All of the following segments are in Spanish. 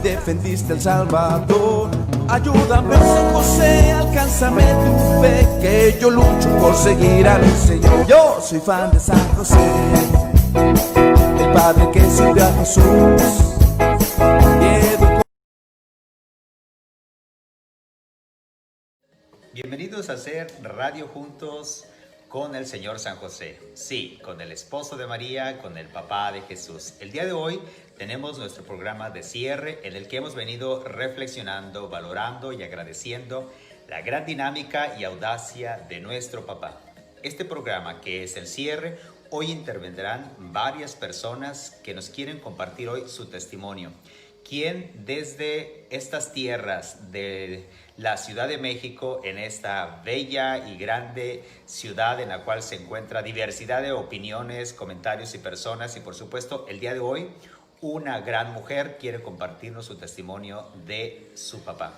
defendiste El Salvador. Ayúdame, San José, alcánzame tu fe, que yo lucho por seguir a mi Señor. Yo soy fan de San José, el padre que sirve a Jesús. Bienvenidos a hacer Radio Juntos con el Señor San José. Sí, con el esposo de María, con el papá de Jesús. El día de hoy tenemos nuestro programa de cierre en el que hemos venido reflexionando, valorando y agradeciendo la gran dinámica y audacia de nuestro papá. Este programa, que es el cierre, hoy intervendrán varias personas que nos quieren compartir hoy su testimonio. Quien desde estas tierras de la Ciudad de México, en esta bella y grande ciudad en la cual se encuentra diversidad de opiniones, comentarios y personas, y por supuesto el día de hoy una gran mujer quiere compartirnos su testimonio de su papá.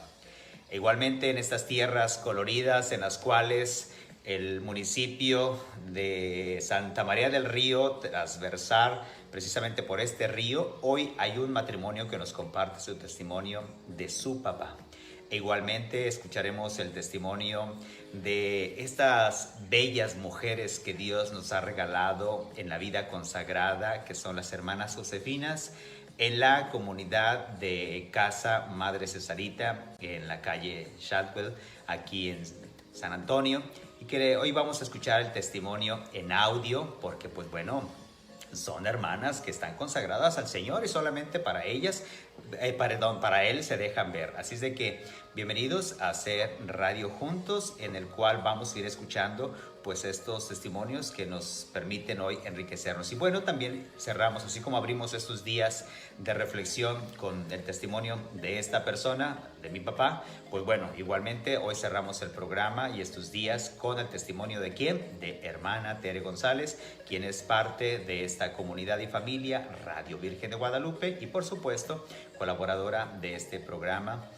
Igualmente en estas tierras coloridas en las cuales el municipio de Santa María del Río, transversal precisamente por este río, hoy hay un matrimonio que nos comparte su testimonio de su papá. E igualmente escucharemos el testimonio de estas bellas mujeres que Dios nos ha regalado en la vida consagrada, que son las hermanas Josefinas, en la comunidad de Casa Madre Cesarita, en la calle Shadwell, aquí en San Antonio, y que hoy vamos a escuchar el testimonio en audio, porque pues bueno, son hermanas que están consagradas al Señor y solamente para ellas, para Él se dejan ver. Así es de que bienvenidos a hacer Radio Juntos, en el cual vamos a ir escuchando pues estos testimonios que nos permiten hoy enriquecernos. Y bueno, también cerramos, así como abrimos estos días de reflexión con el testimonio de esta persona, de mi papá, pues bueno, igualmente hoy cerramos el programa y estos días con el testimonio de ¿quién? De hermana Tere González, quien es parte de esta comunidad y familia Radio Virgen de Guadalupe y por supuesto colaboradora de este programa.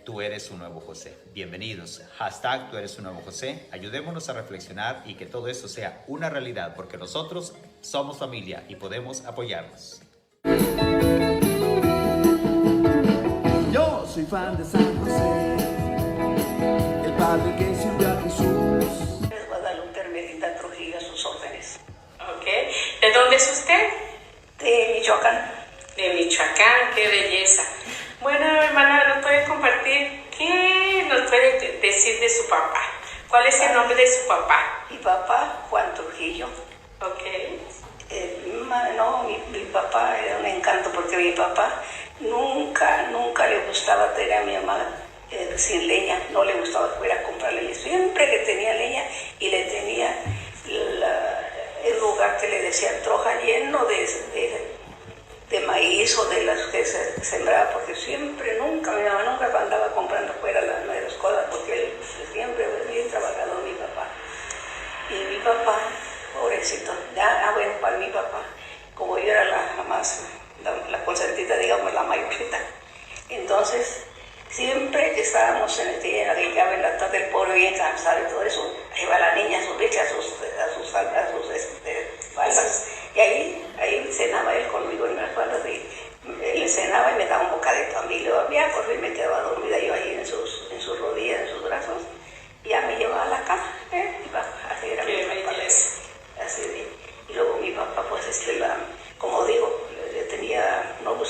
Tú eres un nuevo José. Bienvenidos. Hashtag Tú eres un nuevo José. Ayudémonos a reflexionar y que todo esto sea una realidad, porque nosotros somos familia y podemos apoyarnos. Yo soy fan de San José, el padre que sirve a Jesús. Guadalupe Hermedita Trujillo, a sus órdenes. Ok. ¿De dónde es usted? De Michoacán. De Michoacán, qué belleza. Bueno, hermana, ¿nos puede compartir qué nos puede decir de su papá? ¿Cuál es el nombre de su papá? Mi papá, Juan Trujillo. Ok. Mi papá era un encanto porque mi papá nunca le gustaba tener a mi mamá sin leña. No le gustaba fuera a comprarle leña. Siempre que tenía leña y le tenía el lugar que le decía troja lleno de maíz o de las que se sembraba, porque siempre, mi mamá nunca andaba comprando fuera las cosas, porque él siempre fue bien trabajador, mi papá. Y mi papá, pobrecito, para mi papá, como yo era la consentida, digamos, la mayorcita, entonces, siempre que estábamos en el llave en la tarde, el pobre bien cansado y todo eso, ahí va la niña a subirse a sus faldas. Y ahí cenaba él conmigo en las faldas. Él cenaba y me daba un bocadito a mí. Luego por fin me quedaba dormida yo ahí en sus rodillas, en sus brazos. Y ya me llevaba a la cama. Así era mi papá. Así. Y luego mi papá, pues, como digo,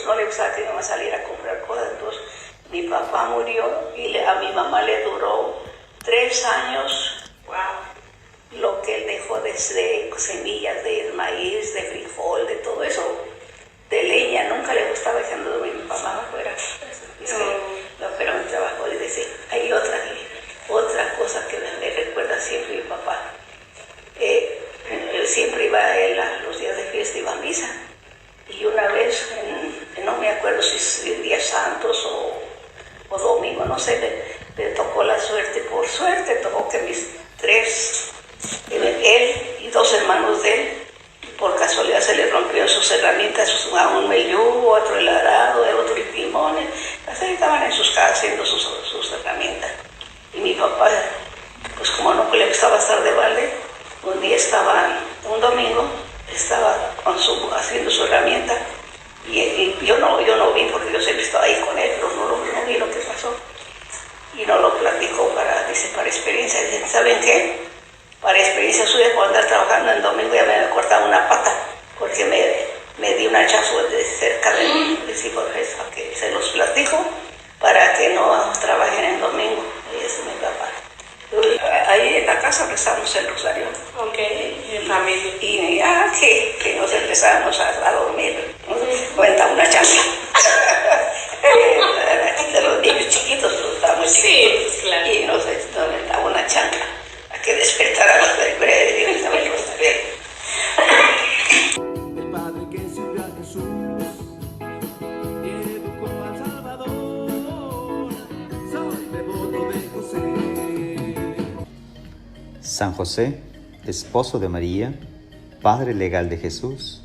no le gustaba que mi mamá saliera a comprar cosas. Entonces, mi papá murió y a mi mamá le duró 3 años. Wow. Lo que él dejó de semillas de maíz, de frijol, de todo eso, de leña, nunca le gustaba echando dormir mi papá afuera. Pero mi trabajo, es decir, hay otra cosa que me recuerda siempre mi papá. Él siempre iba a los días de fiesta, iba a misa. Y una vez, no me acuerdo si días santos o domingo, no sé, le tocó la suerte. Por suerte tocó que mis 3, él y 2 hermanos de él, por casualidad se le rompieron sus herramientas, a un mellugo, otro el arado, otro el limones. Así estaban en sus casas haciendo sus herramientas. Y mi papá, pues como no le gustaba estar de balde, un domingo, estaba haciendo su herramienta y yo no vi porque yo siempre estaba ahí con él. empezábamos a dormir, nos aventaba una chancla. De los niños chiquitos, estábamos chiquitos, Sí, claro. y nos aventaba una chancla a que despertara a los de Dios, a ver los El padre que sirvió a Jesús y educó al Salvador. Soy devoto de José. San José, esposo de María, padre legal de Jesús,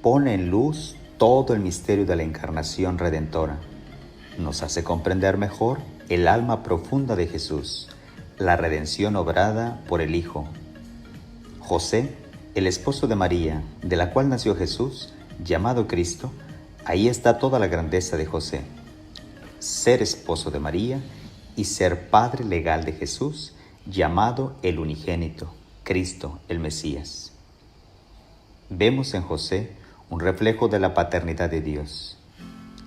pone en luz todo el misterio de la encarnación redentora. Nos hace comprender mejor el alma profunda de Jesús, la redención obrada por el Hijo. José, el esposo de María, de la cual nació Jesús, llamado Cristo, ahí está toda la grandeza de José. Ser esposo de María y ser padre legal de Jesús, llamado el unigénito, Cristo, el Mesías. Vemos en José un reflejo de la paternidad de Dios,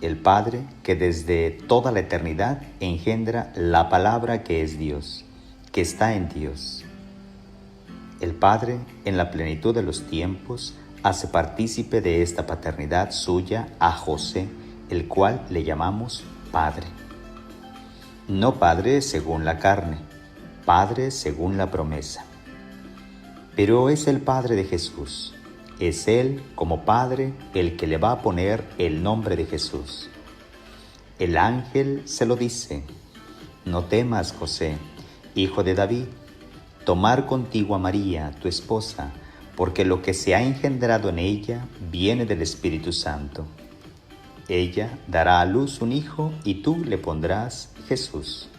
el Padre que desde toda la eternidad engendra la palabra que es Dios, que está en Dios. El Padre, en la plenitud de los tiempos, hace partícipe de esta paternidad suya a José, el cual le llamamos Padre. No Padre según la carne, Padre según la promesa. Pero es el Padre de Jesús. Es Él, como Padre, el que le va a poner el nombre de Jesús. El ángel se lo dice: no temas, José, hijo de David, tomar contigo a María, tu esposa, porque lo que se ha engendrado en ella viene del Espíritu Santo. Ella dará a luz un hijo y tú le pondrás Jesús.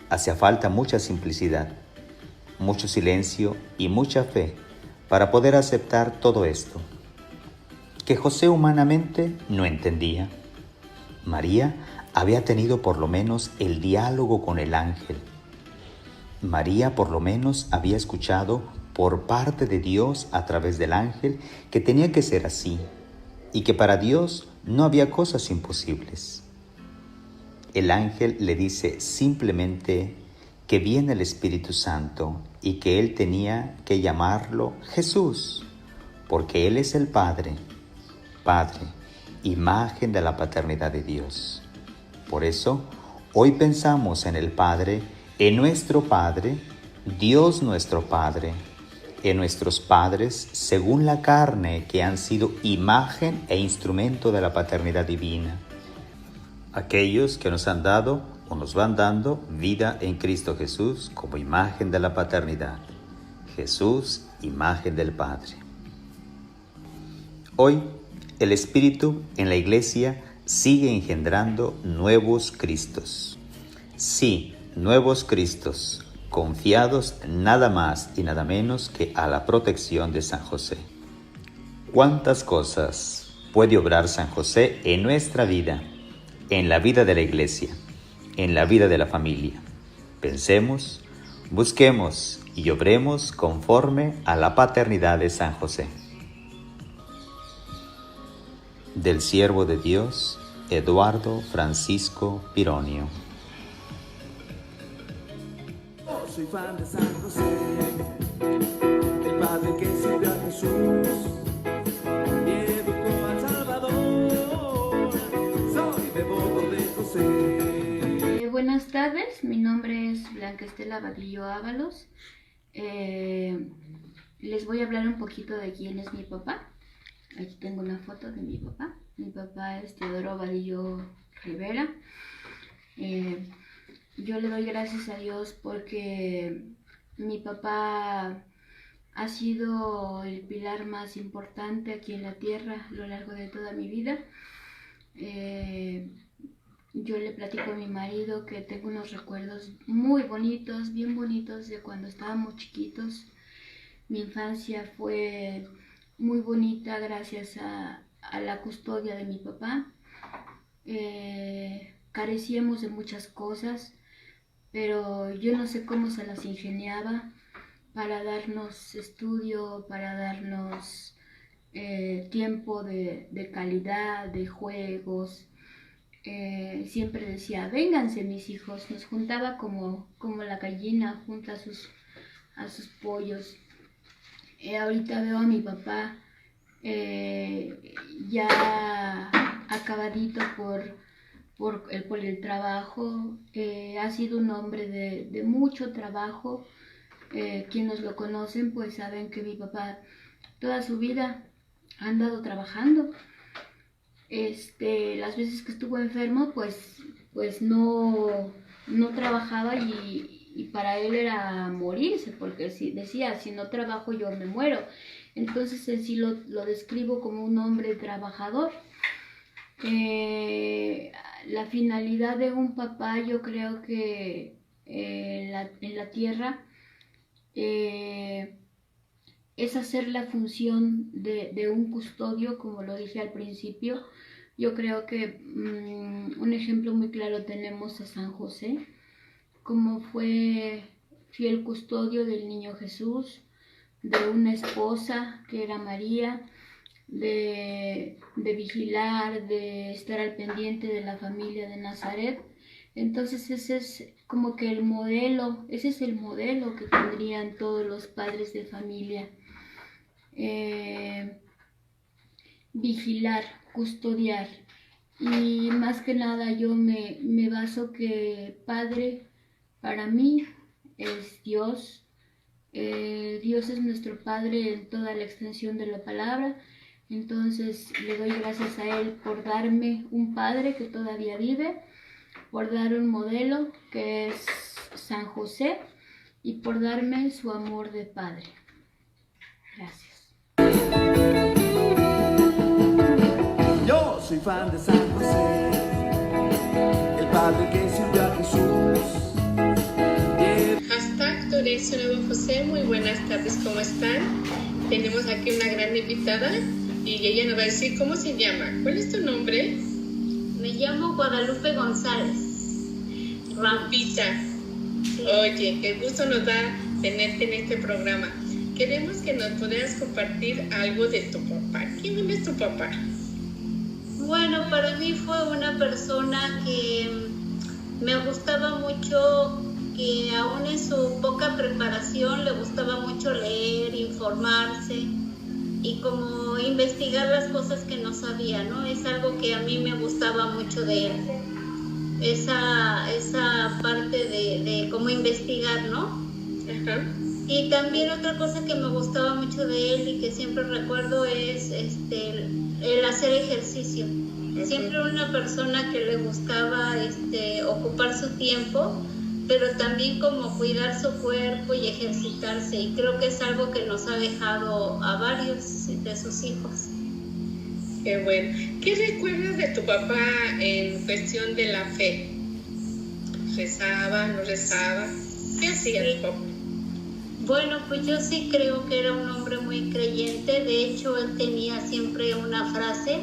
Hacía falta mucha simplicidad, mucho silencio y mucha fe para poder aceptar todo esto, que José humanamente no entendía. María había tenido por lo menos el diálogo con el ángel. María por lo menos había escuchado por parte de Dios a través del ángel que tenía que ser así y que para Dios no había cosas imposibles. El ángel le dice simplemente que viene el Espíritu Santo y que él tenía que llamarlo Jesús, porque él es el Padre, imagen de la paternidad de Dios. Por eso, hoy pensamos en el Padre, en nuestro Padre, Dios nuestro Padre, en nuestros padres según la carne que han sido imagen e instrumento de la paternidad divina. Aquellos que nos han dado o nos van dando vida en Cristo Jesús como imagen de la paternidad. Jesús, imagen del Padre. Hoy, el Espíritu en la Iglesia sigue engendrando nuevos Cristos. Sí, nuevos Cristos, confiados nada más y nada menos que a la protección de San José. ¿Cuántas cosas puede obrar San José en nuestra vida, en la vida de la Iglesia, en la vida de la familia? Pensemos, busquemos y obremos conforme a la paternidad de San José. Del siervo de Dios, Eduardo Francisco Pironio. Soy fan de San José, el padre que sirvió a Jesús y educó al Salvador. Soy devoto de José. Buenas tardes, mi nombre es Blanca Estela Vadillo Ábalos. Les voy a hablar un poquito de quién es mi papá. Aquí tengo una foto de mi papá. Mi papá es Teodoro Vadillo Rivera. Yo le doy gracias a Dios porque mi papá ha sido el pilar más importante aquí en la tierra a lo largo de toda mi vida. Yo le platico a mi marido que tengo unos recuerdos muy bonitos, bien bonitos de cuando estábamos chiquitos. Mi infancia fue muy bonita gracias a la custodia de mi papá. Carecíamos de muchas cosas, pero yo no sé cómo se las ingeniaba para darnos estudio, para darnos tiempo de calidad, de juegos. Siempre decía, vénganse mis hijos, nos juntaba como la gallina junta a sus pollos. Ahorita veo a mi papá ya acabadito por el trabajo. Ha sido un hombre de mucho trabajo. Quienes lo conocen pues saben que mi papá toda su vida ha andado trabajando. Las veces que estuvo enfermo pues no trabajaba y para él era morirse, porque decía, si no trabajo yo me muero. Entonces en sí lo describo como un hombre trabajador. La finalidad de un papá, yo creo que en la tierra es hacer la función de un custodio, como lo dije al principio. Yo creo que un ejemplo muy claro tenemos a San José, como fue fiel custodio del niño Jesús, de una esposa que era María, de vigilar, de estar al pendiente de la familia de Nazaret. Entonces ese es como que el modelo, ese es el modelo que tendrían todos los padres de familia. Vigilar, custodiar. Y más que nada yo me baso que Padre para mí es Dios. Dios es nuestro Padre en toda la extensión de la palabra. Entonces le doy gracias a Él por darme un Padre que todavía vive, por dar un modelo que es San José y por darme su amor de Padre. Gracias. Yo soy fan de San José, el padre que sirvió a Jesús. Hashtag Torecio Nuevo José, muy buenas tardes, ¿cómo están? Tenemos aquí una gran invitada y ella nos va a decir cómo se llama. ¿Cuál es tu nombre? Me llamo Guadalupe González. Rampita. Sí. Oye, qué gusto nos da tenerte en este programa. Queremos que nos pudieras compartir algo de tu papá. ¿Quién es tu papá? Bueno, para mí fue una persona que me gustaba mucho, que aún en su poca preparación le gustaba mucho leer, informarse y como investigar las cosas que no sabía, ¿no? Es algo que a mí me gustaba mucho de él. Esa parte de cómo investigar, ¿no? Ajá. Y también otra cosa que me gustaba mucho de él y que siempre recuerdo es el hacer ejercicio. Uh-huh. Siempre una persona que le gustaba ocupar su tiempo, pero también como cuidar su cuerpo y ejercitarse. Y creo que es algo que nos ha dejado a varios de sus hijos. Qué bueno. ¿Qué recuerdas de tu papá en cuestión de la fe? ¿Rezaba, no rezaba? ¿Qué hacía tu papá? Bueno, pues yo sí creo que era un hombre muy creyente. De hecho, él tenía siempre una frase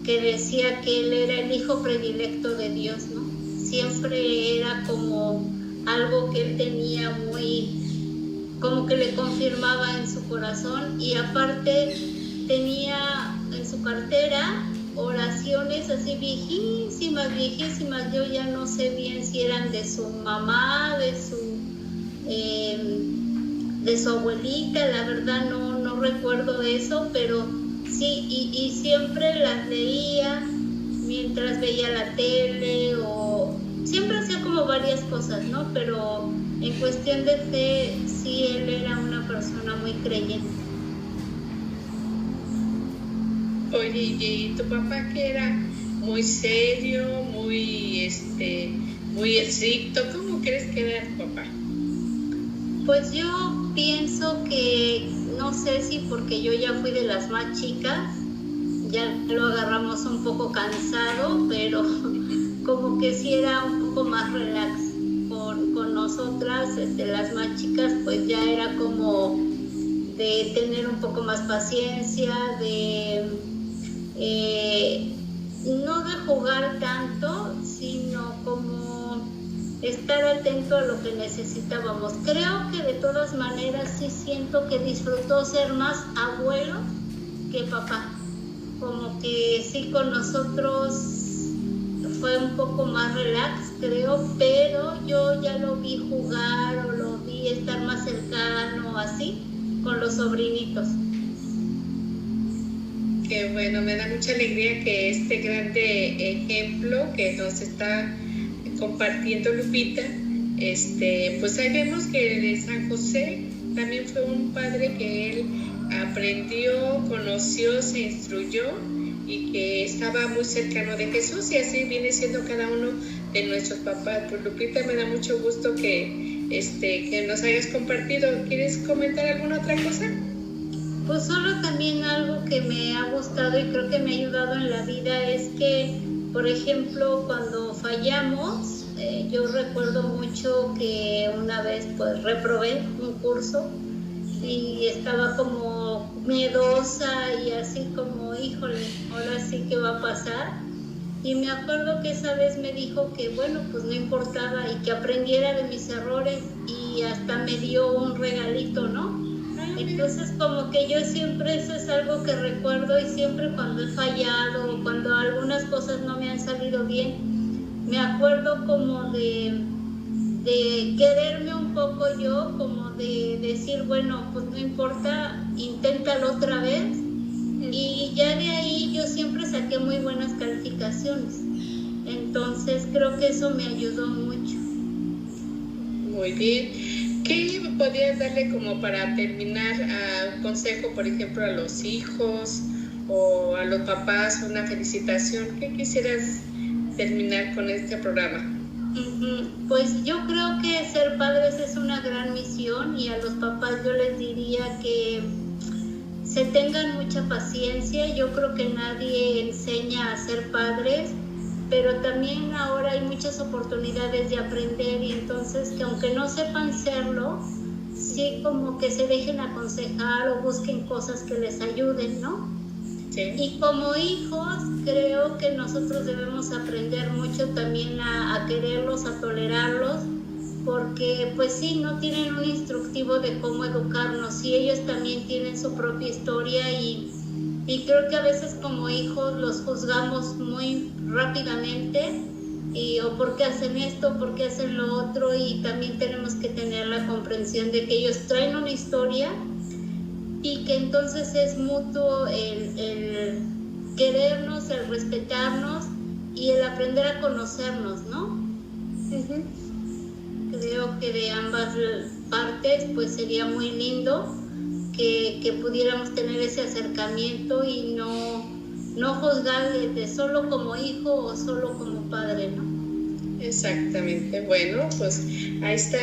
que decía que él era el hijo predilecto de Dios, ¿no? Siempre era como algo que él tenía muy, como que le confirmaba en su corazón, y aparte tenía en su cartera oraciones así viejísimas, yo ya no sé bien si eran de su mamá, de su abuelita, la verdad no recuerdo eso, pero sí, y siempre las leía mientras veía la tele, o siempre hacía como varias cosas, ¿no? Pero en cuestión de fe, sí, él era una persona muy creyente. Oye, ¿y tu papá que era muy serio, muy estricto? ¿Cómo crees que era tu papá? Pues yo pienso que, no sé si porque yo ya fui de las más chicas, ya lo agarramos un poco cansado, pero como que sí era un poco más relax con nosotras, las más chicas, pues ya era como de tener un poco más paciencia, no de jugar tanto, sino como estar atento a lo que necesitábamos. Creo que de todas maneras sí siento que disfrutó ser más abuelo que papá. Como que sí con nosotros fue un poco más relax, creo, pero yo ya lo vi jugar o lo vi estar más cercano, así, con los sobrinitos. Qué bueno, me da mucha alegría que este grande ejemplo que nos está compartiendo Lupita, pues ahí vemos que de San José también fue un padre que él aprendió, conoció, se instruyó y que estaba muy cercano de Jesús, y así viene siendo cada uno de nuestros papás. Pues Lupita, me da mucho gusto que nos hayas compartido. ¿Quieres comentar alguna otra cosa? Pues solo también algo que me ha gustado y creo que me ha ayudado en la vida es que, por ejemplo, cuando fallamos, yo recuerdo mucho que una vez pues reprobé un curso y estaba como miedosa y así como, híjole, ahora sí que va a pasar. Y me acuerdo que esa vez me dijo que bueno, pues no importaba y que aprendiera de mis errores, y hasta me dio un regalito, ¿no? Entonces como que yo siempre, eso es algo que recuerdo, y siempre cuando he fallado o cuando algunas cosas no me han salido bien, me acuerdo como de quererme un poco yo, como de decir, bueno, pues no importa, inténtalo otra vez. Y ya de ahí yo siempre saqué muy buenas calificaciones. Entonces creo que eso me ayudó mucho. Muy bien. ¿Qué podrías darle como para terminar consejo, por ejemplo, a los hijos o a los papás, una felicitación? ¿Qué quisieras terminar con este programa? Pues yo creo que ser padres es una gran misión, y a los papás yo les diría que se tengan mucha paciencia. Yo creo que nadie enseña a ser padres, pero también ahora hay muchas oportunidades de aprender, y entonces que aunque no sepan serlo, sí como que se dejen aconsejar o busquen cosas que les ayuden, ¿no? Sí. Y como hijos creo que nosotros debemos aprender mucho también a quererlos, a tolerarlos, porque pues sí, no tienen un instructivo de cómo educarnos, y ellos también tienen su propia historia, y creo que a veces como hijos los juzgamos muy rápidamente, o por qué hacen esto, por qué hacen lo otro, y también tenemos que tener la comprensión de que ellos traen una historia, y que entonces es mutuo el querernos, el respetarnos y el aprender a conocernos, ¿no? Creo que de ambas partes pues sería muy lindo que pudiéramos tener ese acercamiento y no juzgar de solo como hijo o solo como padre, ¿no? Exactamente. Bueno, pues ahí está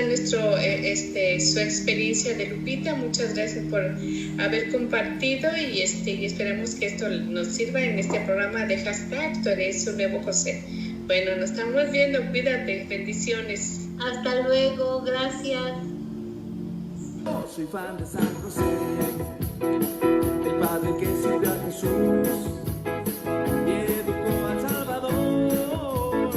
su experiencia de Lupita. Muchas gracias por haber compartido, y esperamos que esto nos sirva en este programa de hashtag Tú eres un nuevo José. Bueno, nos estamos viendo. Cuídate. Bendiciones. Hasta luego. Gracias. Soy fan de San José, el padre que sirvió a Jesús y educó al Salvador.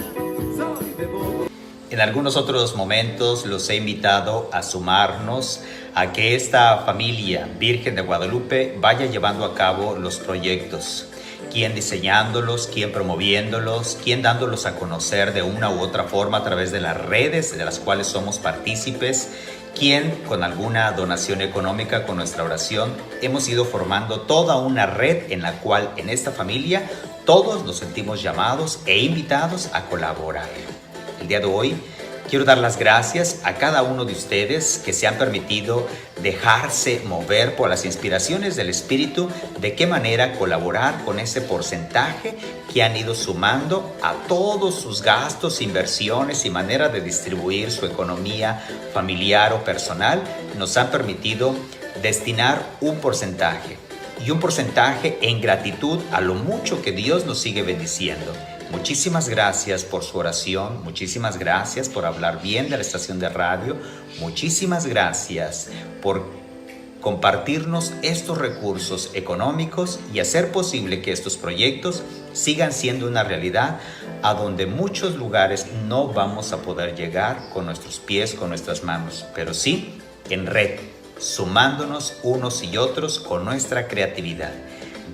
Soy devoto. En algunos otros momentos los he invitado a sumarnos a que esta familia Virgen de Guadalupe vaya llevando a cabo los proyectos. Quién diseñándolos, quién promoviéndolos, quién dándolos a conocer de una u otra forma a través de las redes de las cuales somos partícipes, quién con alguna donación económica, con nuestra oración. Hemos ido formando toda una red en la cual en esta familia todos nos sentimos llamados e invitados a colaborar. El día de hoy quiero dar las gracias a cada uno de ustedes que se han permitido dejarse mover por las inspiraciones del Espíritu, de qué manera colaborar con ese porcentaje que han ido sumando a todos sus gastos, inversiones y manera de distribuir su economía familiar o personal. Nos han permitido destinar un porcentaje, y un porcentaje en gratitud a lo mucho que Dios nos sigue bendiciendo. Muchísimas gracias por su oración, muchísimas gracias por hablar bien de la estación de radio, muchísimas gracias por compartirnos estos recursos económicos y hacer posible que estos proyectos sigan siendo una realidad a donde muchos lugares no vamos a poder llegar con nuestros pies, con nuestras manos, pero sí en red, sumándonos unos y otros con nuestra creatividad.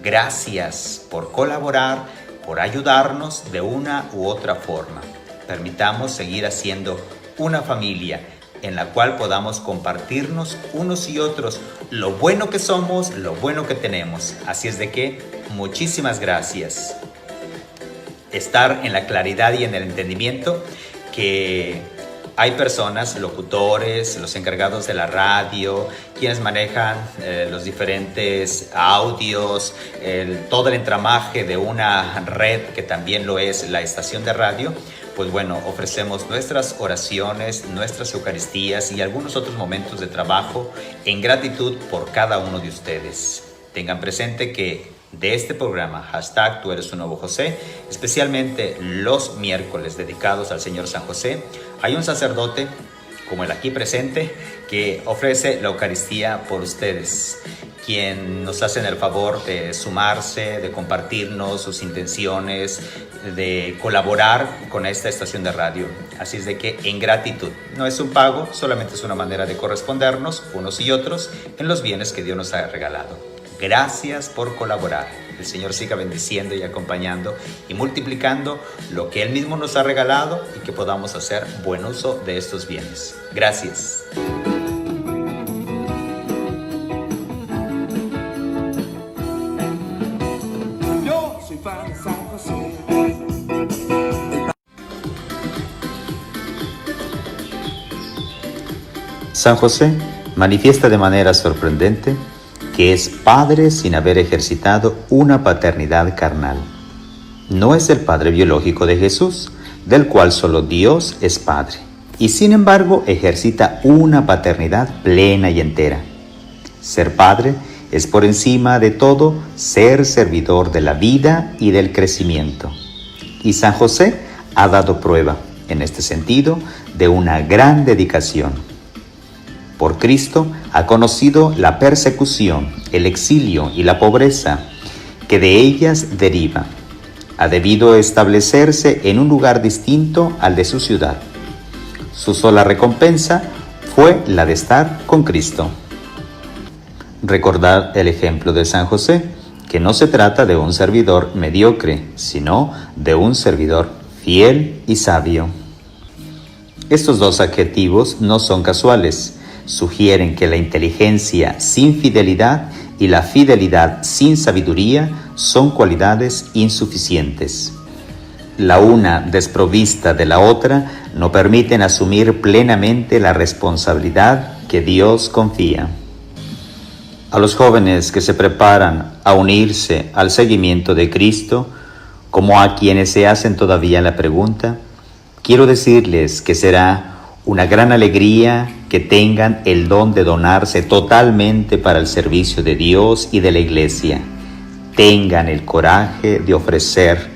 Gracias por colaborar, por ayudarnos de una u otra forma. Permitamos seguir haciendo una familia en la cual podamos compartirnos unos y otros lo bueno que somos, lo bueno que tenemos. Así es de que muchísimas gracias. Estar en la claridad y en el entendimiento que hay personas, locutores, los encargados de la radio, quienes manejan los diferentes audios, todo el entramaje de una red que también lo es la estación de radio. Pues bueno, ofrecemos nuestras oraciones, nuestras eucaristías y algunos otros momentos de trabajo en gratitud por cada uno de ustedes. Tengan presente que de este programa, #Tú eres un nuevo José, especialmente los miércoles dedicados al Señor San José, hay un sacerdote, como el aquí presente, que ofrece la Eucaristía por ustedes, quien nos hacen el favor de sumarse, de compartirnos sus intenciones, de colaborar con esta estación de radio. Así es de que en gratitud, no es un pago, solamente es una manera de correspondernos unos y otros en los bienes que Dios nos ha regalado. Gracias por colaborar. El Señor siga bendiciendo y acompañando y multiplicando lo que Él mismo nos ha regalado y que podamos hacer buen uso de estos bienes. Gracias. Yo soy fan de San José. San José manifiesta de manera sorprendente que es padre sin haber ejercitado una paternidad carnal. No es el padre biológico de Jesús, del cual solo Dios es padre, y sin embargo ejercita una paternidad plena y entera. Ser padre es por encima de todo ser servidor de la vida y del crecimiento. Y San José ha dado prueba, en este sentido, de una gran dedicación. Por Cristo ha conocido la persecución, el exilio y la pobreza que de ellas deriva. Ha debido establecerse en un lugar distinto al de su ciudad. Su sola recompensa fue la de estar con Cristo. Recordad el ejemplo de San José, que no se trata de un servidor mediocre, sino de un servidor fiel y sabio. Estos dos adjetivos no son casuales. Sugieren que la inteligencia sin fidelidad y la fidelidad sin sabiduría son cualidades insuficientes. La una desprovista de la otra no permiten asumir plenamente la responsabilidad que Dios confía. A los jóvenes que se preparan a unirse al seguimiento de Cristo, como a quienes se hacen todavía la pregunta, quiero decirles que será una gran alegría que tengan el don de donarse totalmente para el servicio de Dios y de la Iglesia. Tengan el coraje de ofrecer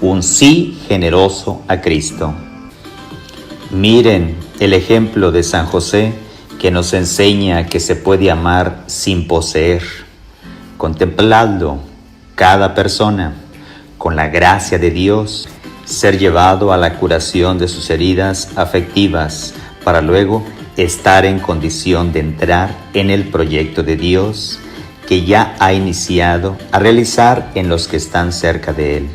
un sí generoso a Cristo. Miren el ejemplo de San José, que nos enseña que se puede amar sin poseer. Contempladlo, cada persona, con la gracia de Dios, ser llevado a la curación de sus heridas afectivas, para luego estar en condición de entrar en el proyecto de Dios que ya ha iniciado a realizar en los que están cerca de Él.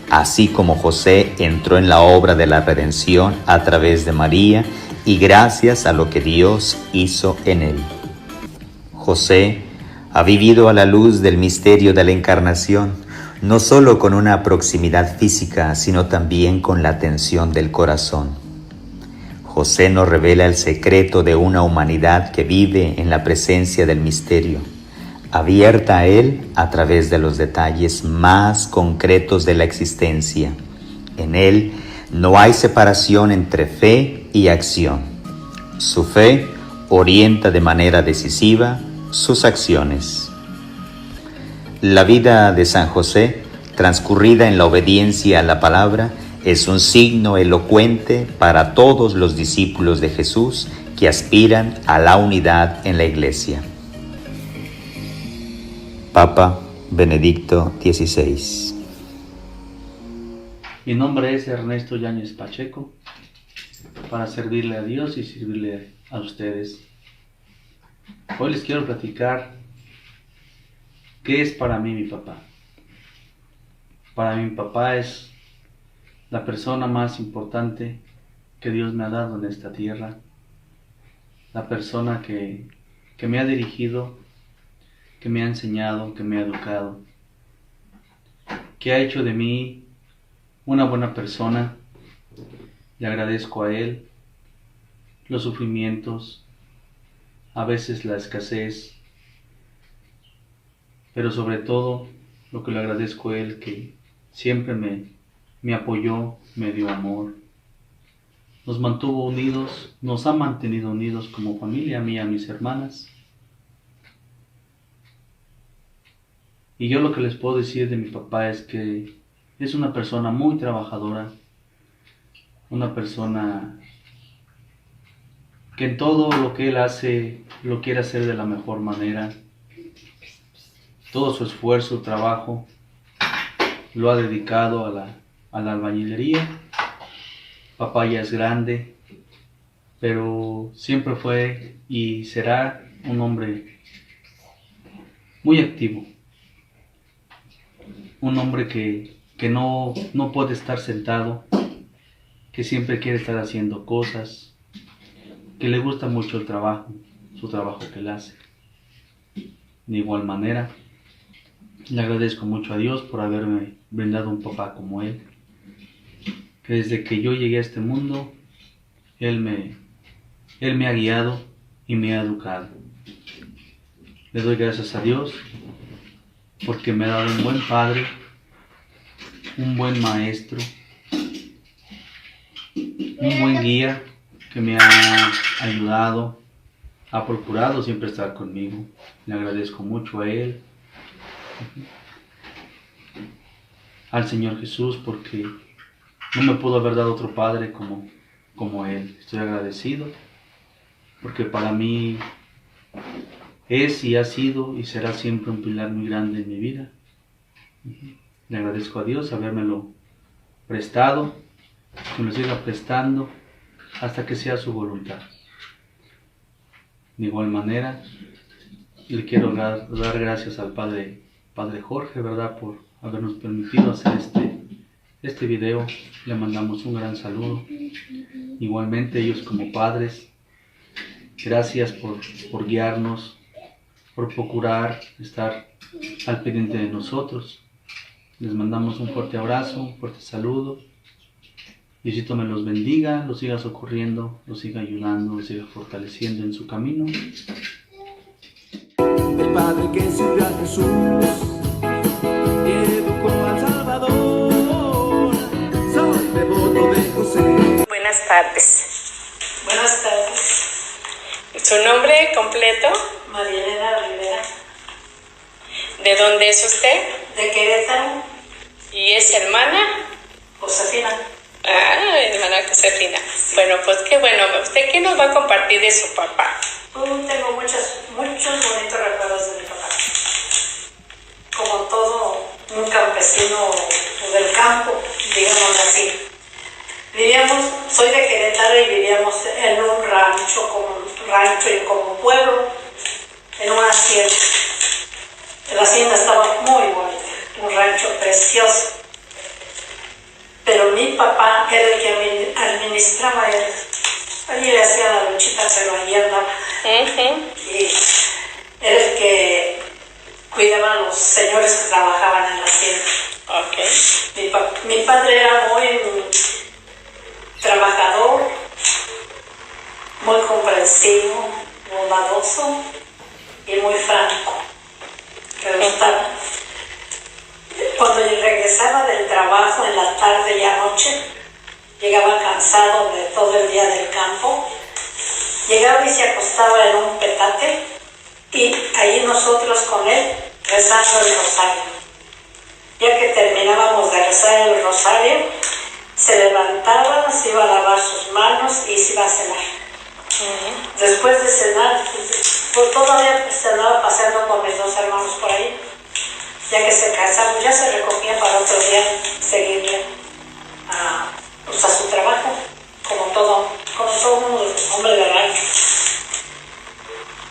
Así como José entró en la obra de la redención a través de María y gracias a lo que Dios hizo en él. José ha vivido a la luz del misterio de la encarnación, no solo con una proximidad física, sino también con la atención del corazón. José nos revela el secreto de una humanidad que vive en la presencia del misterio, abierta a él a través de los detalles más concretos de la existencia. En él no hay separación entre fe y acción. Su fe orienta de manera decisiva sus acciones. La vida de San José, transcurrida en la obediencia a la palabra, es un signo elocuente para todos los discípulos de Jesús que aspiran a la unidad en la Iglesia. Papa Benedicto XVI. Mi nombre es Ernesto Yáñez Pacheco, para servirle a Dios y servirle a ustedes. Hoy les quiero platicar qué es para mí mi papá. Para mí mi papá es la persona más importante que Dios me ha dado en esta tierra, la persona que me ha dirigido, que me ha enseñado, que me ha educado, que ha hecho de mí una buena persona. Le agradezco a Él los sufrimientos, a veces la escasez, pero sobre todo lo que le agradezco a Él, que siempre me apoyó, me dio amor, nos mantuvo unidos, nos ha mantenido unidos como familia, a mí y a mis hermanas. Y yo lo que les puedo decir de mi papá es que es una persona muy trabajadora, una persona que en todo lo que él hace, lo quiere hacer de la mejor manera. Todo su esfuerzo, trabajo, lo ha dedicado a la albañilería. Papá ya es grande, pero siempre fue y será un hombre muy activo. Un hombre que no puede estar sentado, que siempre quiere estar haciendo cosas, que le gusta mucho el trabajo, su trabajo que él hace. De igual manera, le agradezco mucho a Dios por haberme brindado un papá como él, que desde que yo llegué a este mundo, Él me ha guiado y me ha educado. Le doy gracias a Dios porque me ha dado un buen padre, un buen maestro, un buen guía que me ha ayudado, ha procurado siempre estar conmigo. Le agradezco mucho a Él, al Señor Jesús, porque no me pudo haber dado otro padre como Él. Estoy agradecido porque para mí es y ha sido y será siempre un pilar muy grande en mi vida. Le agradezco a Dios habérmelo prestado, que me lo siga prestando hasta que sea su voluntad. De igual manera, le quiero dar gracias al Padre Jorge, ¿verdad?, por habernos permitido hacer este video. Le mandamos un gran saludo. Igualmente ellos como padres, gracias por guiarnos, por procurar estar al pendiente de nosotros. Les mandamos un fuerte abrazo, un fuerte saludo. Diosito me los bendiga, los siga socorriendo, los siga ayudando, los siga fortaleciendo en su camino. El Padre que sirvió a Jesús y educó al Salvador, soy devoto de José. Buenas tardes. Buenas tardes. ¿Su nombre completo? María Elena Rivera. ¿De dónde es usted? De Querétaro. ¿Y es hermana? Josefina. Ah, hermana Josefina. Bueno, pues qué bueno. ¿Usted qué nos va a compartir de su papá? Tengo muchos bonitos recuerdos de mi papá. Como todo un campesino del campo, digamos así. Soy de Querétaro y vivíamos en un rancho y como pueblo, en una hacienda. La hacienda estaba muy bonita, un rancho precioso. Pero mi papá era el que administraba él. Allí le hacía la luchita, pero allí andaba. Y era el que cuidaba a los señores que trabajaban en la hacienda. Mi padre era muy trabajador, muy comprensivo, bondadoso y muy franco. Me gustaba. Cuando regresaba del trabajo en la tarde y anoche, llegaba cansado de todo el día del campo, llegaba y se acostaba en un petate y allí nosotros con él rezando el rosario. Ya que terminábamos de rezar el rosario, se levantaba, se iba a lavar sus manos y se iba a cenar. Después de cenar, pues todavía se andaba paseando con mis dos hermanos por ahí. Ya que se cansaba, ya se recogía para otro día seguirle a su trabajo, como todo un hombre de rancho.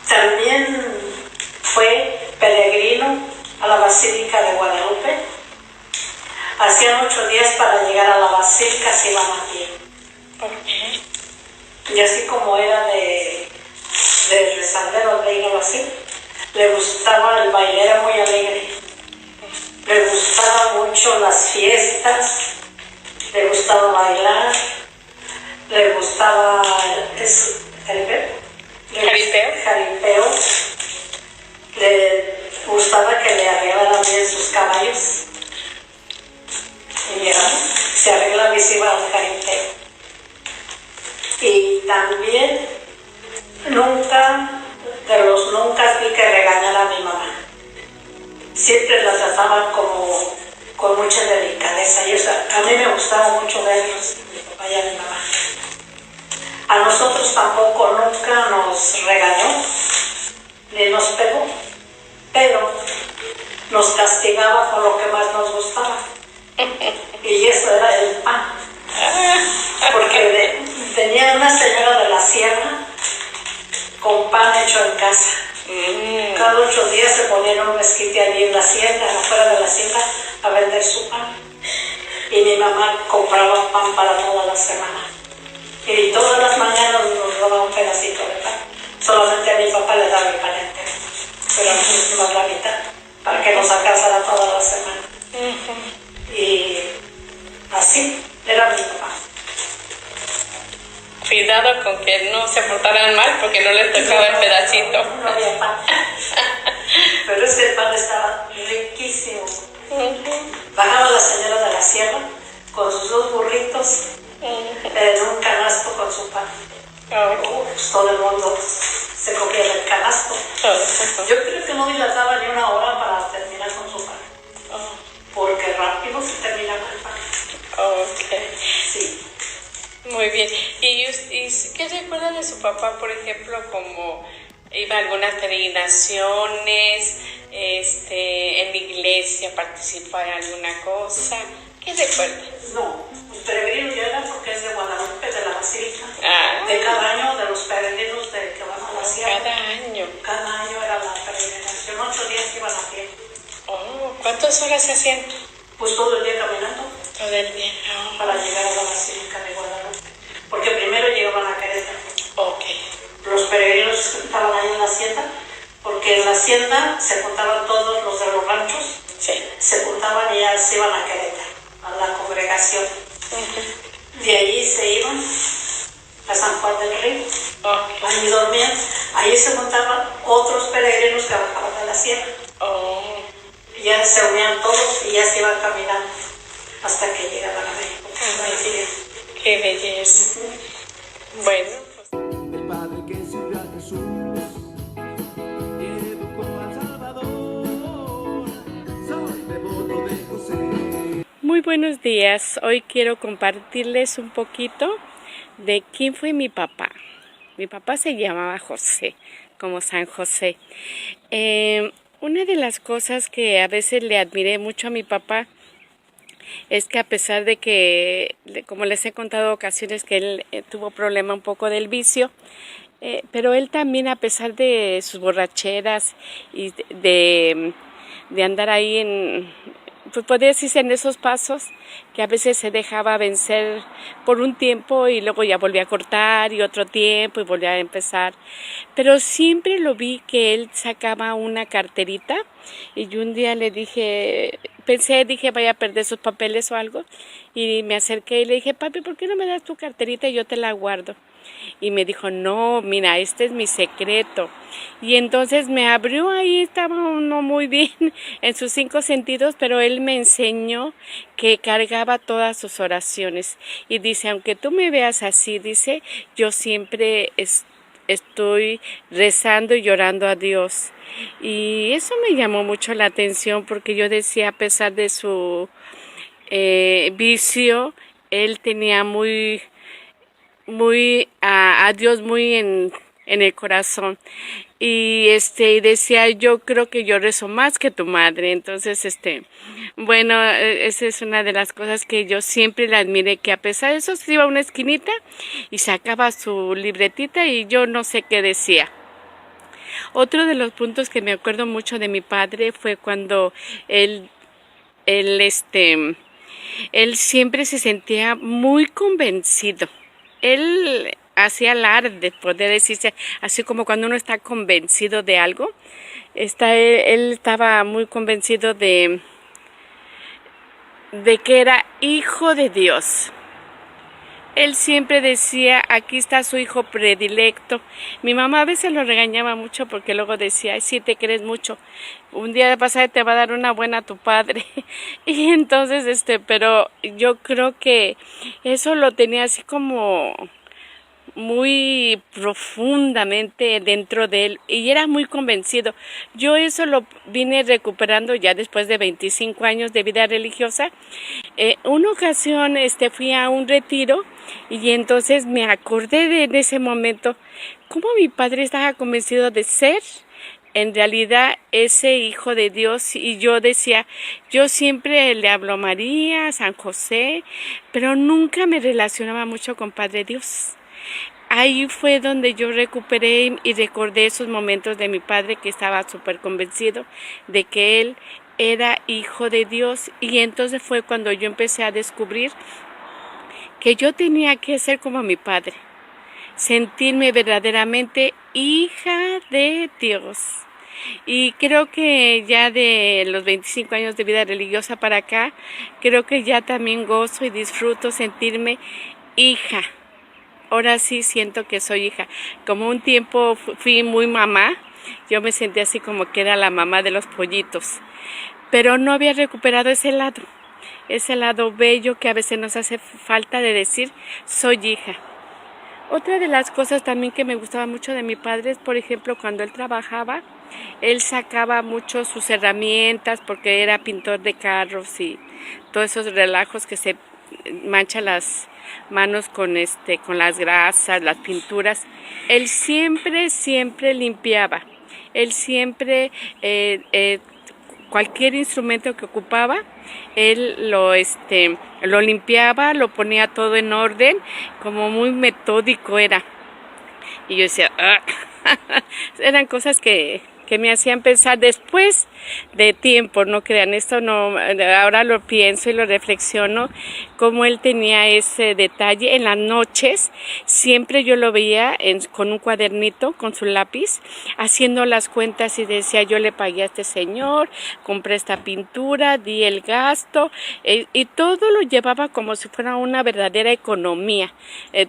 También fue peregrino a la Basílica de Guadalupe. Hacían 8 días para llegar a la Basílica, se iban a pie. Y así como era de rezandero, de ir así, le gustaba el baile, era muy alegre. Le gustaban mucho las fiestas, le gustaba bailar, le gustaba jaripeo, le gustaba que le arreglaran bien sus caballos. Y mira, se arregla y se iba al jaripeo. Y también nunca vi que regañara a mi mamá. Siempre la trataba con mucha delicadeza y eso, a mí me gustaba mucho verlos, mi papá y a mi mamá. A nosotros tampoco nunca nos regañó, ni nos pegó, pero nos castigaba con lo que más nos gustaba. Y eso era el pan. Porque tenía una señora de la sierra con pan hecho en casa. Cada 8 días se ponía en un mezquite allí en la hacienda, afuera de la hacienda, a vender su pan. Y mi mamá compraba pan para toda la semana. Y todas las mañanas nos daba un pedacito de pan. Solamente a mi papá le daba el pan entero, pero a nosotros la mitad, para que nos alcanzara toda la semana. Y así era mi papá. Cuidado con que no se portaran mal porque no les tocaba el pedacito. No había pan. Pero ese pan estaba riquísimo. Bajaba la señora de la sierra con sus 2 burritos en un canasto con su pan. Pues todo el mundo se comía del canasto. Yo creo que no dilataba ni una hora para terminar con su pan. Porque rápido se terminaba el pan. Sí. Muy bien. ¿Y qué recuerda de su papá, por ejemplo, como iba a algunas peregrinaciones, en la iglesia, participaba en alguna cosa? ¿Qué recuerda? No, los peregrinos llegan porque es de Guadalupe, de la Basílica. De cada año, de los peregrinos que van a la sierra. Cada año. Cada año era la peregrinación, 8 días que iban a pie. ¿Cuántas horas se hacían? Pues todo el día caminando. Todo el día. Para llegar a la Basílica de Guadalupe. Porque primero llegaban a Querétaro. Los peregrinos estaban ahí en la hacienda, porque en la hacienda se juntaban todos los de los ranchos. Se juntaban y ya se iban a Querétaro, a la congregación. De allí se iban a San Juan del Río. Allí dormían. Allí se juntaban otros peregrinos que bajaban de la sierra. Ya se unían todos y ya se iban caminando hasta que llegaban a México. Qué belleza. Bueno, El padre que sirvió a Jesús y educó al Salvador. Soy devoto de José. muy buenos días. Hoy quiero compartirles un poquito de quién fue mi papá. Mi papá se llamaba José, como San José. Una de las cosas que a veces le admiré mucho a mi papá es que a pesar de que, como les he contado ocasiones, que él tuvo problema un poco del vicio, pero él también, a pesar de sus borracheras y de andar ahí pues podría decirse en esos pasos, que a veces se dejaba vencer por un tiempo y luego ya volvía a cortar y otro tiempo y volvía a empezar. Pero siempre lo vi que él sacaba una carterita y yo un día le dije, dije vaya a perder sus papeles o algo, y me acerqué y le dije, papi, ¿por qué no me das tu carterita y yo te la guardo? Y me dijo, no, mira, este es mi secreto. Y entonces me abrió, ahí estaba uno muy bien en sus 5 sentidos, pero él me enseñó que cargaba todas sus oraciones. Y dice, aunque tú me veas así, dice, yo siempre estoy rezando y llorando a Dios. Y eso me llamó mucho la atención, porque yo decía, a pesar de su vicio, él tenía a Dios muy en el corazón. Y decía, yo creo que yo rezo más que tu madre. Entonces, bueno, esa es una de las cosas que yo siempre le admiré, que a pesar de eso se iba a una esquinita y sacaba su libretita y yo no sé qué decía. Otro de los puntos que me acuerdo mucho de mi padre fue cuando él siempre se sentía muy convencido. Él hacía alarde, podría decirse, así como cuando uno está convencido de algo. Él estaba muy convencido de de que era hijo de Dios. Él siempre decía, aquí está su hijo predilecto. Mi mamá a veces lo regañaba mucho porque luego decía, ay, sí te crees mucho. Un día de pasada te va a dar una buena tu padre. Y entonces, pero yo creo que eso lo tenía así como muy profundamente dentro de él y era muy convencido. Yo eso lo vine recuperando ya después de 25 años de vida religiosa. Una ocasión fui a un retiro y entonces me acordé de ese momento cómo mi padre estaba convencido de ser en realidad ese hijo de Dios, y yo decía, yo siempre le hablo a María, a San José, pero nunca me relacionaba mucho con Padre Dios. Ahí fue donde yo recuperé y recordé esos momentos de mi padre, que estaba súper convencido de que él era hijo de Dios, y entonces fue cuando yo empecé a descubrir que yo tenía que ser como mi padre, sentirme verdaderamente hija de Dios. Y creo que ya de los 25 años de vida religiosa para acá, creo que ya también gozo y disfruto sentirme hija. Ahora sí siento que soy hija. Como un tiempo fui muy mamá, yo me sentí así como que era la mamá de los pollitos. Pero no había recuperado ese lado bello que a veces nos hace falta de decir, soy hija. Otra de las cosas también que me gustaba mucho de mi padre es, por ejemplo, cuando él trabajaba, él sacaba mucho sus herramientas porque era pintor de carros y todos esos relajos que se manchan las manos con las grasas, las pinturas. Él siempre limpiaba. Él siempre cualquier instrumento que ocupaba, él lo limpiaba, lo ponía todo en orden, como muy metódico era. Y yo decía, eran cosas que me hacían pensar después de tiempo, no crean, esto no, ahora lo pienso y lo reflexiono, cómo él tenía ese detalle. En las noches siempre yo lo veía con un cuadernito, con su lápiz, haciendo las cuentas y decía, yo le pagué a este señor, compré esta pintura, di el gasto, y todo lo llevaba como si fuera una verdadera economía.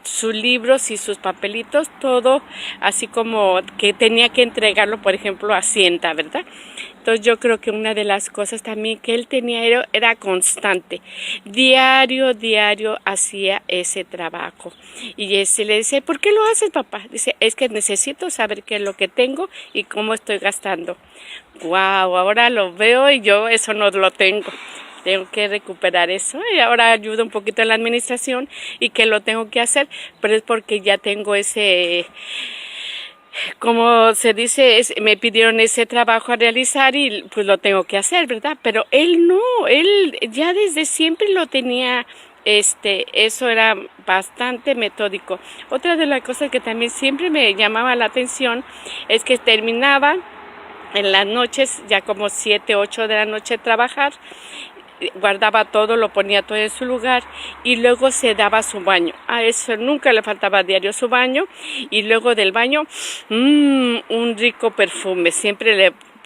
Sus libros y sus papelitos, todo así como que tenía que entregarlo, por ejemplo, a Hacienda, ¿verdad? Entonces yo creo que una de las cosas también que él tenía era constante. Diario hacía ese trabajo. Y le dice, ¿por qué lo haces, papá? Dice, es que necesito saber qué es lo que tengo y cómo estoy gastando. ¡Wow! Ahora lo veo y yo eso no lo tengo. Tengo que recuperar eso y ahora ayudo un poquito en la administración y que lo tengo que hacer, pero es porque ya tengo ese... Como se dice, me pidieron ese trabajo a realizar y pues lo tengo que hacer, ¿verdad? Pero él no, él ya desde siempre lo tenía, eso era bastante metódico. Otra de las cosas que también siempre me llamaba la atención es que terminaba en las noches, ya como 7, 8 de la noche de trabajar, guardaba todo, lo ponía todo en su lugar y luego se daba su baño. A eso nunca le faltaba diario su baño, y luego del baño, un rico perfume.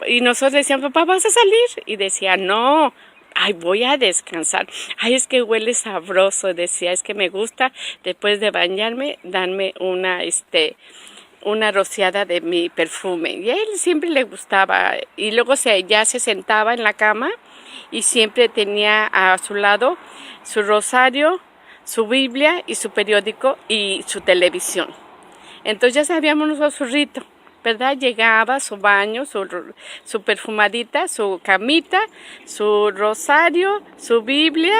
Y nosotros decíamos, papá, ¿vas a salir? Y decía, no, ay, voy a descansar. Ay, es que huele sabroso. Decía, es que me gusta después de bañarme, darme una rociada de mi perfume. Y a él siempre le gustaba. Y luego ya se sentaba en la cama y siempre tenía a su lado su rosario, su Biblia y su periódico y su televisión. Entonces ya sabíamos nosotros su rito, ¿verdad? Llegaba su baño, su perfumadita, su camita, su rosario, su Biblia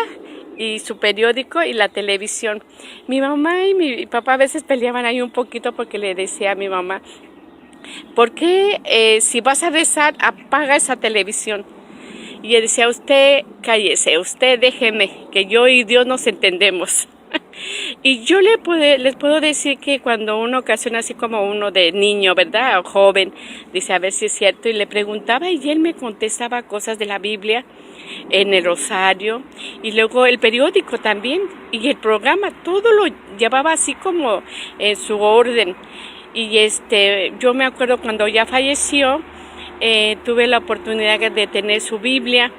y su periódico y la televisión. Mi mamá y mi papá a veces peleaban ahí un poquito porque le decía a mi mamá, ¿por qué si vas a rezar apaga esa televisión? Y él decía, usted cállese, usted déjeme, que yo y Dios nos entendemos. Y yo les puedo decir que cuando una ocasión así como uno de niño, ¿verdad? O joven, dice a ver si es cierto, y le preguntaba y él me contestaba cosas de la Biblia, en el rosario, y luego el periódico también, y el programa, todo lo llevaba así como en su orden. Y yo me acuerdo cuando ya falleció, tuve la oportunidad de tener su Biblia,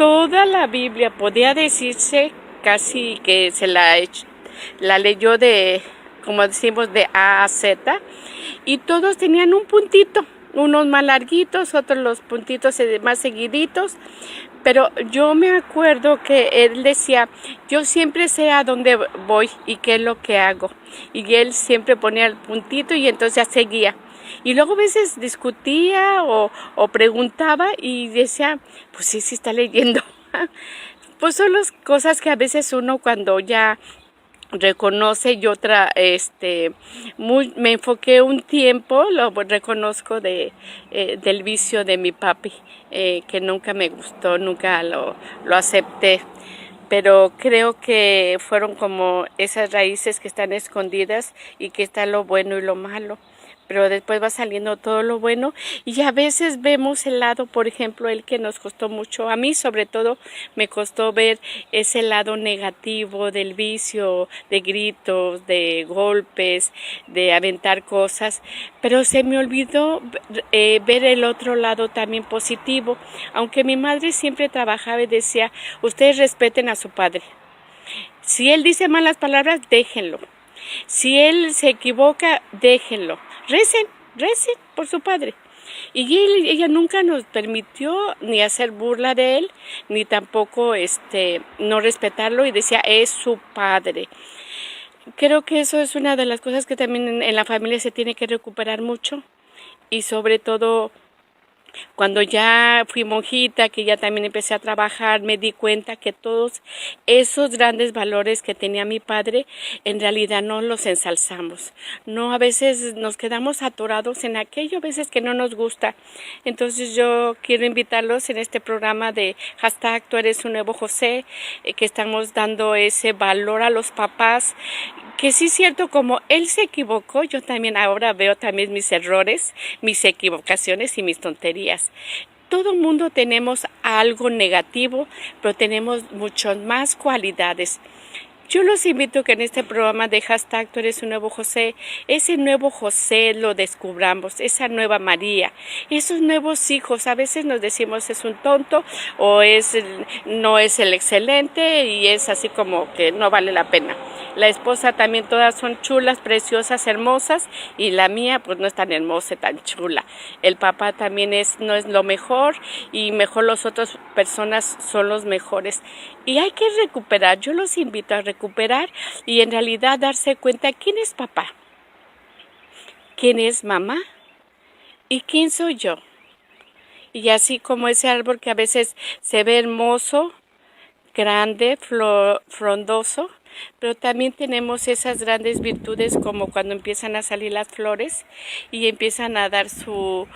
toda la Biblia, podía decirse casi que la leyó de, como decimos, de A a Z, y todos tenían un puntito, unos más larguitos, otros los puntitos más seguiditos, pero yo me acuerdo que él decía, yo siempre sé a dónde voy y qué es lo que hago, y él siempre ponía el puntito y entonces ya seguía. Y luego a veces discutía o preguntaba y decía, pues sí está leyendo. Pues son las cosas que a veces uno cuando ya reconoce. Y otra, me enfoqué un tiempo, lo reconozco, del vicio de mi papi, que nunca me gustó, nunca lo acepté. Pero creo que fueron como esas raíces que están escondidas y que está lo bueno y lo malo. Pero después va saliendo todo lo bueno y a veces vemos el lado, por ejemplo, el que nos costó mucho. A mí sobre todo me costó ver ese lado negativo del vicio, de gritos, de golpes, de aventar cosas, pero se me olvidó ver el otro lado también positivo. Aunque mi madre siempre trabajaba y decía, ustedes respeten a su padre. Si él dice malas palabras, déjenlo. Si él se equivoca, déjenlo. Recen por su padre. Y ella nunca nos permitió ni hacer burla de él, ni tampoco no respetarlo, y decía, es su padre. Creo que eso es una de las cosas que también en la familia se tiene que recuperar mucho, y sobre todo cuando ya fui monjita, que ya también empecé a trabajar, me di cuenta que todos esos grandes valores que tenía mi padre, en realidad no los ensalzamos. No, a veces nos quedamos atorados en aquello, a veces que no nos gusta. Entonces yo quiero invitarlos en este programa de hashtag Tú eres un nuevo José, que estamos dando ese valor a los papás, que sí es cierto, como él se equivocó, yo también ahora veo también mis errores, mis equivocaciones y mis tonterías. Todo mundo tenemos algo negativo, pero tenemos muchas más cualidades. Yo los invito que en este programa de hashtag Tú eres un nuevo José, ese nuevo José lo descubramos, esa nueva María, esos nuevos hijos. A veces nos decimos es un tonto o no es el excelente y es así como que no vale la pena. La esposa también, todas son chulas, preciosas, hermosas, y la mía pues no es tan hermosa, tan chula. El papá también no es lo mejor, y mejor las otras personas son los mejores. Y hay que recuperar, yo los invito a recuperar y en realidad darse cuenta quién es papá, quién es mamá y quién soy yo. Y así como ese árbol que a veces se ve hermoso, grande, frondoso, pero también tenemos esas grandes virtudes como cuando empiezan a salir las flores y empiezan a dar su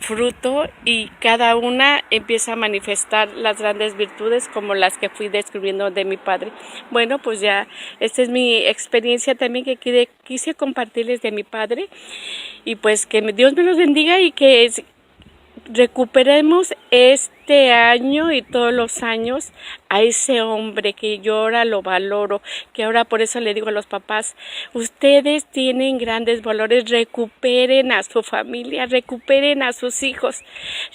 fruto, y cada una empieza a manifestar las grandes virtudes como las que fui describiendo de mi padre. Bueno, pues ya esta es mi experiencia también que quise compartirles de mi padre, y pues que Dios me los bendiga y que recuperemos este año y todos los años a ese hombre que yo ahora lo valoro, que ahora por eso le digo a los papás, ustedes tienen grandes valores, recuperen a su familia, recuperen a sus hijos,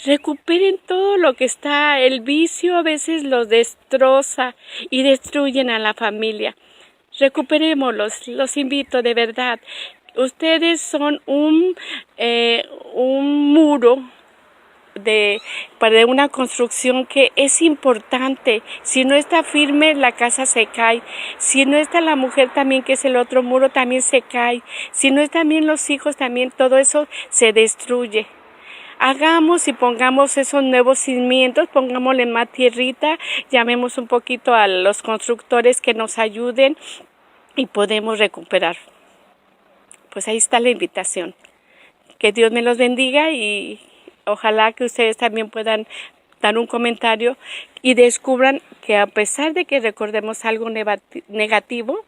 recuperen todo lo que está. El vicio a veces los destroza y destruyen a la familia. Recuperémoslos, los invito de verdad. Ustedes son un muro para una construcción que es importante. Si no está firme, la casa se cae. Si no está la mujer también, que es el otro muro, también se cae. Si no están bien los hijos, también todo eso se destruye. Hagamos y pongamos esos nuevos cimientos, pongámosle más tierrita, llamemos un poquito a los constructores que nos ayuden y podemos recuperar. Pues ahí está la invitación. Que Dios me los bendiga y ojalá que ustedes también puedan dar un comentario y descubran que a pesar de que recordemos algo negativo,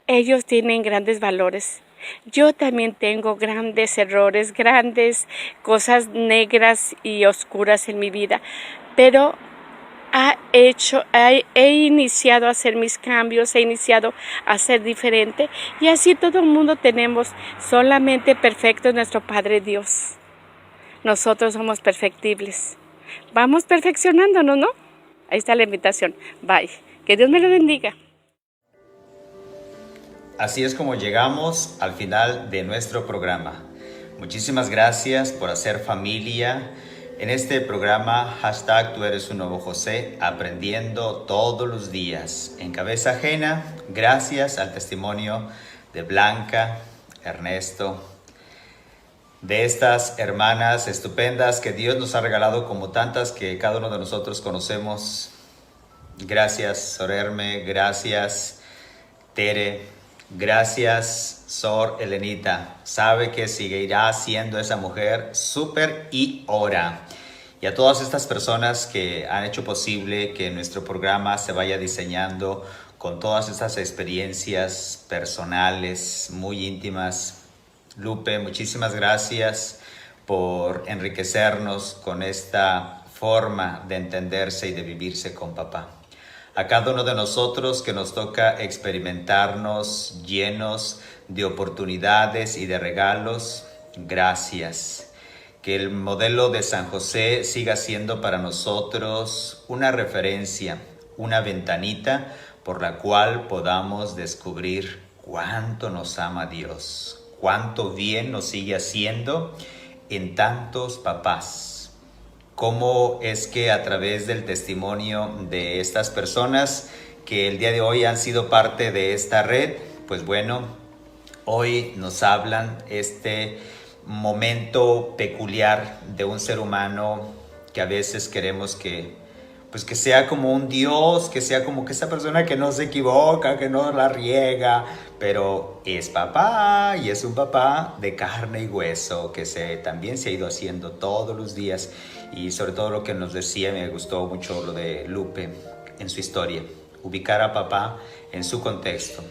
ellos tienen grandes valores. Yo también tengo grandes errores, grandes cosas negras y oscuras en mi vida, pero he iniciado a hacer mis cambios, he iniciado a ser diferente, y así todo el mundo tenemos. Solamente perfecto es nuestro Padre Dios. Nosotros somos perfectibles. Vamos perfeccionándonos, ¿no? Ahí está la invitación. Bye. Que Dios me lo bendiga. Así es como llegamos al final de nuestro programa. Muchísimas gracias por hacer familia en este programa #Tú eres un nuevo José, aprendiendo todos los días. En cabeza ajena, gracias al testimonio de Blanca, Ernesto, de estas hermanas estupendas que Dios nos ha regalado como tantas que cada uno de nosotros conocemos. Gracias Sorerme, gracias Tere, gracias Sor Elenita. Sabe que seguirá siendo esa mujer súper y ora. Y a todas estas personas que han hecho posible que nuestro programa se vaya diseñando con todas estas experiencias personales muy íntimas. Lupe, muchísimas gracias por enriquecernos con esta forma de entenderse y de vivirse con papá. A cada uno de nosotros que nos toca experimentarnos llenos de oportunidades y de regalos, gracias. Que el modelo de San José siga siendo para nosotros una referencia, una ventanita por la cual podamos descubrir cuánto nos ama Dios. Cuánto bien nos sigue haciendo en tantos papás. Cómo es que a través del testimonio de estas personas que el día de hoy han sido parte de esta red, pues bueno, hoy nos hablan este momento peculiar de un ser humano que a veces queremos que sea como un Dios, que sea como que esa persona que no se equivoca, que no la riega, pero es papá y es un papá de carne y hueso que también se ha ido haciendo todos los días. Y sobre todo lo que nos decía, me gustó mucho lo de Lupe en su historia, ubicar a papá en su contexto.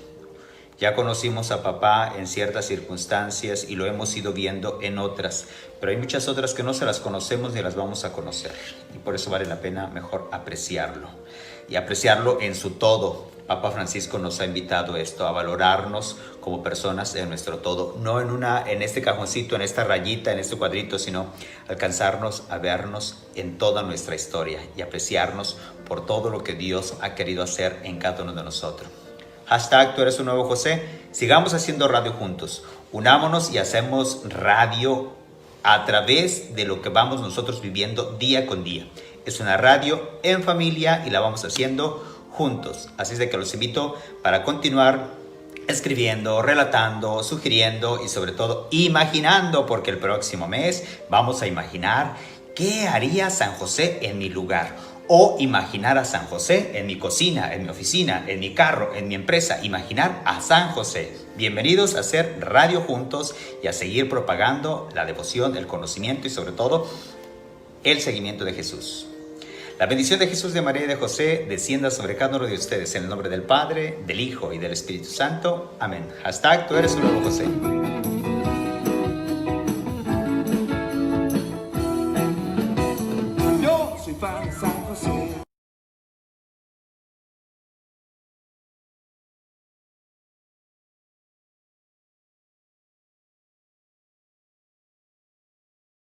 Ya conocimos a papá en ciertas circunstancias y lo hemos ido viendo en otras, pero hay muchas otras que no se las conocemos ni las vamos a conocer. Y por eso vale la pena mejor apreciarlo y apreciarlo en su todo. Papa Francisco nos ha invitado esto, a valorarnos como personas en nuestro todo, no en este cajoncito, en esta rayita, en este cuadrito, sino alcanzarnos a vernos en toda nuestra historia y apreciarnos por todo lo que Dios ha querido hacer en cada uno de nosotros. #Tú eres un nuevo José. Sigamos haciendo radio juntos. Unámonos y hacemos radio a través de lo que vamos nosotros viviendo día con día. Es una radio en familia y la vamos haciendo juntos. Así es de que los invito para continuar escribiendo, relatando, sugiriendo y sobre todo imaginando, porque el próximo mes vamos a imaginar qué haría San José en mi lugar. O imaginar a San José en mi cocina, en mi oficina, en mi carro, en mi empresa. Imaginar a San José. Bienvenidos a hacer radio juntos y a seguir propagando la devoción, el conocimiento y sobre todo el seguimiento de Jesús. La bendición de Jesús, de María y de José descienda sobre cada uno de ustedes en el nombre del Padre, del Hijo y del Espíritu Santo. Amén. #Tú eres un nuevo José.